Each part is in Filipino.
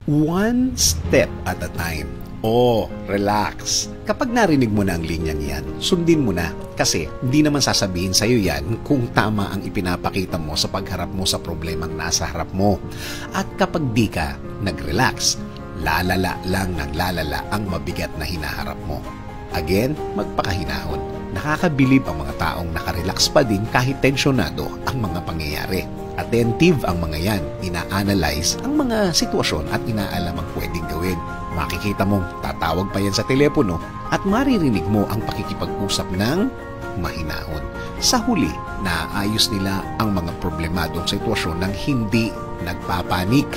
One step at a time. Oh, relax. Kapag narinig mo na ang linyang yan, sundin mo na. Kasi hindi naman sasabihin sa'yo yan kung tama ang ipinapakita mo sa pagharap mo sa problemang nasa harap mo. At kapag di ka nag-relax, lalala lang ng lalala ang mabigat na hinaharap mo. Again, magpakahinahon. Nakakabilib ang mga taong nakarelax pa din kahit tensyonado ang mga pangyayari. Attentive ang mga yan, ina-analyze ang mga sitwasyon at inaalam ang pwedeng gawin. Makikita mong tatawag pa yan sa telepono at maririnig mo ang pakikipag-usap ng mahinahon. Sa huli, naayos nila ang mga problemadong sitwasyon ng hindi nagpapanik.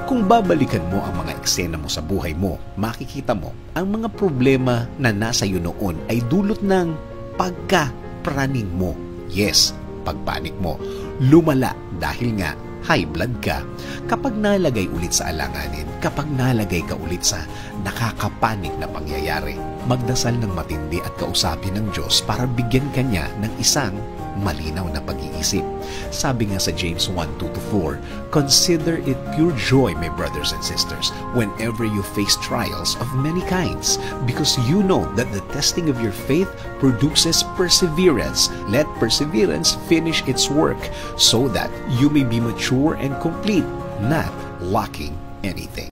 Kung babalikan mo ang mga eksena mo sa buhay mo, makikita mo ang mga problema na nasa iyo noon ay dulot ng pagka-praning mo. Yes, pagpanik mo. Lumala dahil nga high blood ka. Kapag nalagay ulit sa alanganin, kapag nalagay ka ulit sa nakakapanik na pangyayari, magdasal ng matindi at kausapin ng Diyos para bigyan ka niya ng isang malinaw na pag-iisip. Sabi nga sa James 1:2-4, "Consider it pure joy, my brothers and sisters, whenever you face trials of many kinds, because you know that the testing of your faith produces perseverance. Let perseverance finish its work, so that you may be mature and complete, not lacking anything."